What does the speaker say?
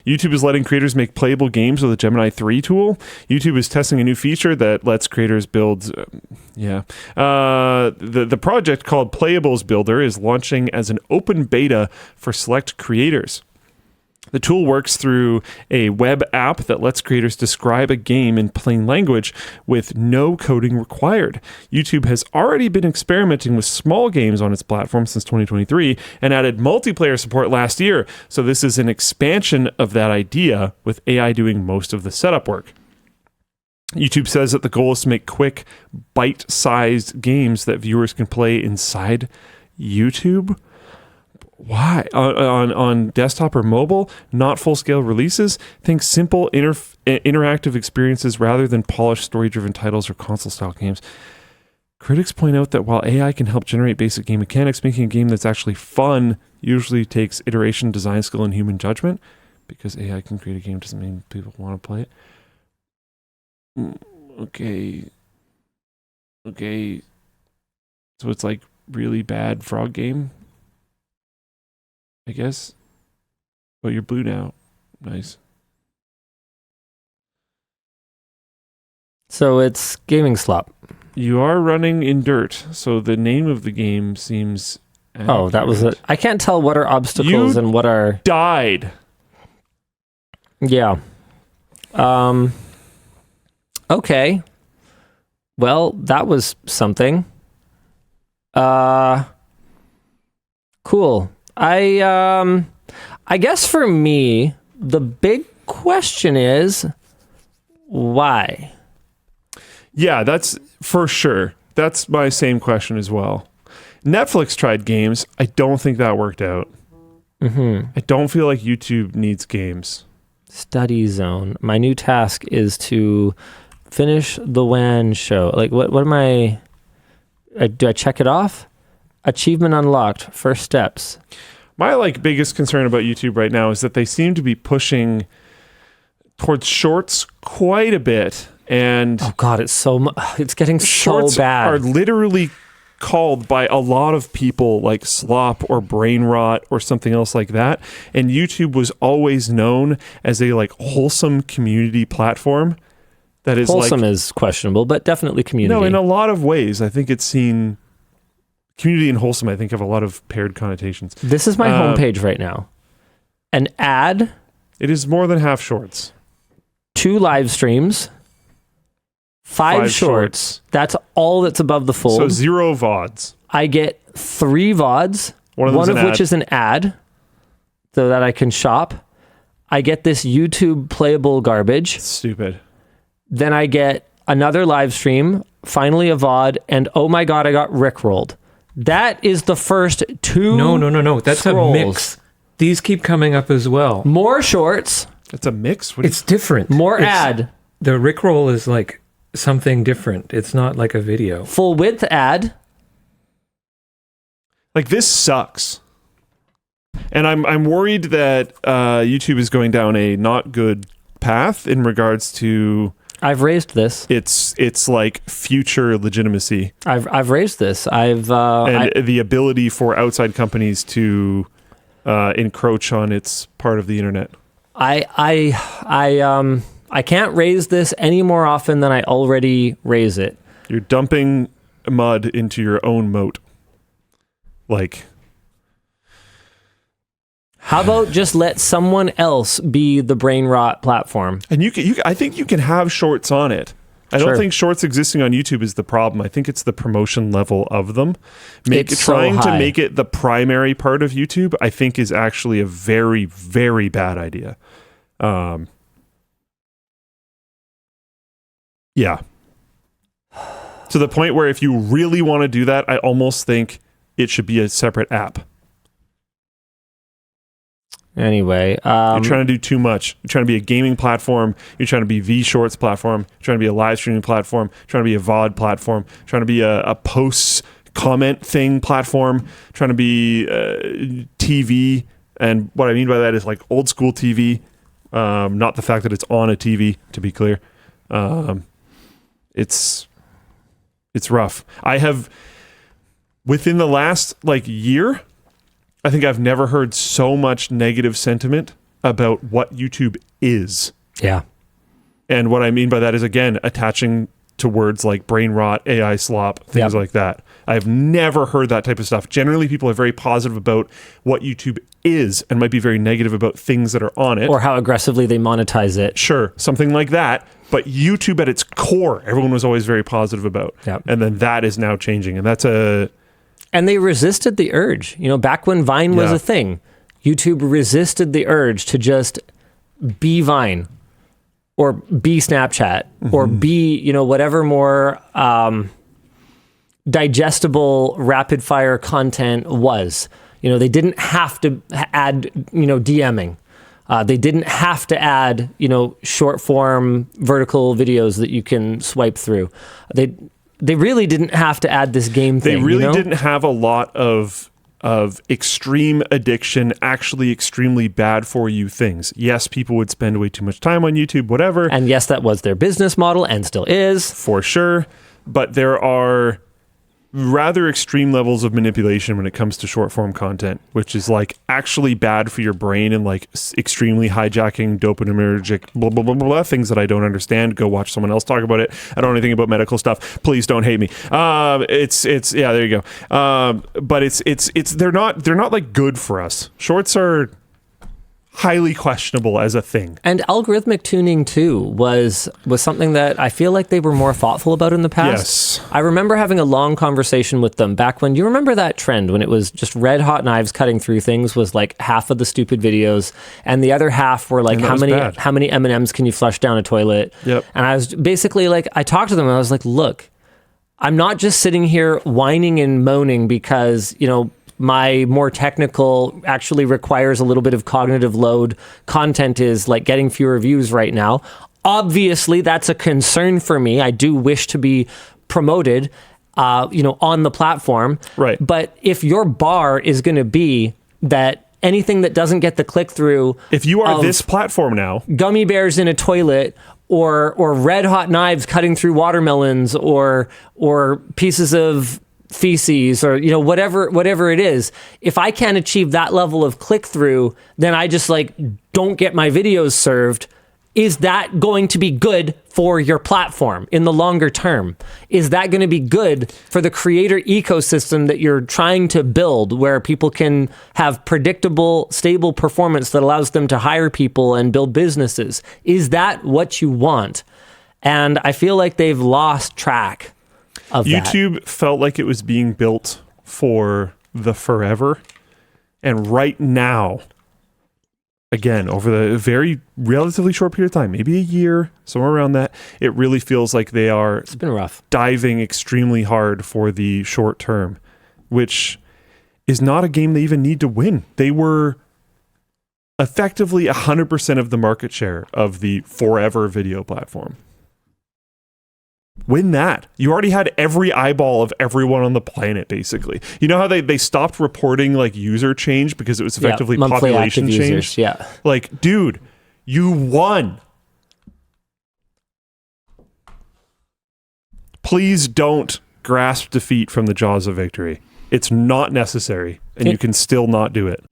YouTube is letting creators make playable games with a Gemini 3 tool. YouTube is testing a new feature that lets creators build... The project called Playables Builder is launching as an open beta for select creators. The tool works through a web app that lets creators describe a game in plain language with no coding required. YouTube has already been experimenting with small games on its platform since 2023 and added multiplayer support last year. So this is an expansion of that idea with AI doing most of the setup work. YouTube says that the goal is to make quick, bite-sized games that viewers can play inside YouTube. Why? On desktop or mobile, not full-scale releases. Think simple interactive experiences rather than polished story-driven titles or console-style games. Critics point out that while AI can help generate basic game mechanics, making a game that's actually fun usually takes iteration, design skill, and human judgment. Because AI can create a game doesn't mean people want to play it. Okay. So it's like really bad frog game, I guess. Oh, you're blue now. Nice. So it's gaming slop. You are running in dirt, so the name of the game seems accurate. Oh, that was it. I can't tell what are obstacles and what are... died. Yeah. Okay. Well, that was something. Cool. I guess for me, the big question is why? Yeah, that's for sure. That's my same question as well. Netflix tried games. I don't think that worked out. Mm-hmm. I don't feel like YouTube needs games. Study zone. My new task is to finish the WAN show. Like, what am I... do I check it off? Achievement unlocked. First steps. My biggest concern about YouTube right now is that they seem to be pushing towards shorts quite a bit. And oh God, it's getting shorts so bad. Are literally called by a lot of people like slop or brain rot or something else like that. And YouTube was always known as a wholesome community platform. That is wholesome is questionable, but definitely community. No, in a lot of ways, I think it's seen community and wholesome. I think have a lot of paired connotations. This is my homepage right now. An ad. It is more than half shorts. 2 live streams. 5 shorts. That's all that's above the fold. So 0 VODs. I get 3 VODs, one of which is an ad, so that I can shop. I get this YouTube playable garbage. Stupid. Then I get another live stream, finally a VOD, and oh my God, I got rickrolled. That is the first 2 No. That's scrolls. A mix. These keep coming up as well. More shorts. It's a mix? It's different. More ad. The rickroll is like something different. It's not like a video. Full width ad. This sucks. And I'm worried that YouTube is going down a not good path in regards to... I've raised this. It's like future legitimacy. I've raised this. The ability for outside companies to encroach on its part of the internet. I can't raise this any more often than I already raise it. You're dumping mud into your own moat. How about just let someone else be the brain rot platform? And I think you can have shorts on it. I don't think shorts existing on YouTube is the problem. I think it's the promotion level of them. Trying to make it the primary part of YouTube, I think, is actually a very, very bad idea. Yeah. To the point where if you really want to do that, I almost think it should be a separate app. Anyway, you're trying to do too much. You're trying to be a gaming platform. You're trying to be the shorts platform. You're trying to be a live streaming platform. You're trying to be a VOD platform. You're trying to be a posts comment thing platform. You're trying to be TV. And what I mean by that is old school TV, not the fact that it's on a TV. To be clear, it's rough. I have within the last year. I think I've never heard so much negative sentiment about what YouTube is. Yeah. And what I mean by that is, again, attaching to words like brain rot, AI slop, things like that. I've never heard that type of stuff. Generally, people are very positive about what YouTube is and might be very negative about things that are on it. Or how aggressively they monetize it. Sure, something like that. But YouTube at its core, everyone was always very positive about. Yep. And then that is now changing. And that's And they resisted the urge. You know, back when Vine was a thing, YouTube resisted the urge to just be Vine or be Snapchat or be, you know, whatever more digestible rapid fire content was. You know, they didn't have to add, you know, DMing. They didn't have to add, you know, short form vertical videos that you can swipe through. They really didn't have to add this game thing. They really you know? didn't have a lot of extreme addiction, actually extremely bad for you things. Yes, people would spend way too much time on YouTube, whatever. And yes, that was their business model and still is. For sure. But there are rather extreme levels of manipulation when it comes to short form content, which is like actually bad for your brain and like extremely hijacking dopaminergic blah, blah, blah, blah, blah, things that I don't understand. Go watch someone else talk about it. I don't know anything about medical stuff. Please don't hate me. It's yeah, there you go. But it's they're not like good for us. Shorts are highly questionable as a thing. And algorithmic tuning too was something that I feel like they were more thoughtful about in the past. Yes. I remember having a long conversation with them back when, you remember that trend when it was just red hot knives cutting through things was like half of the stupid videos and the other half were like how many M&Ms can you flush down a toilet? Yep. And I was basically like, I talked to them and I was like, look, I'm not just sitting here whining and moaning because, you know, my more technical actually requires a little bit of cognitive load. Content is like getting fewer views right now. Obviously, that's a concern for me. I do wish to be promoted, you know, on the platform. Right. But if your bar is going to be that anything that doesn't get the click through, if you are this platform now, gummy bears in a toilet, or red hot knives cutting through watermelons, or pieces of feces, or you know, whatever it is, if I can't achieve that level of click through, then I just like don't get my videos served. Is that going to be good for your platform in the longer term? Is that going to be good for the creator ecosystem that you're trying to build, where people can have predictable, stable performance that allows them to hire people and build businesses? Is that what you want? And I feel like they've lost track of YouTube that. felt like it was being built for the forever. And right now, again, over the very relatively short period of time, maybe a year, somewhere around that, it really feels like they are It's been rough. diving extremely hard for the short term, which is not a game they even need to win. They were effectively 100% of the market share of the forever video platform. Win that. You already had every eyeball of everyone on the planet, basically. You know how they stopped reporting like user change because it was effectively monthly population active change? users, yeah. Like, dude, you won. Please don't grasp defeat from the jaws of victory. It's not necessary, and you can still not do it.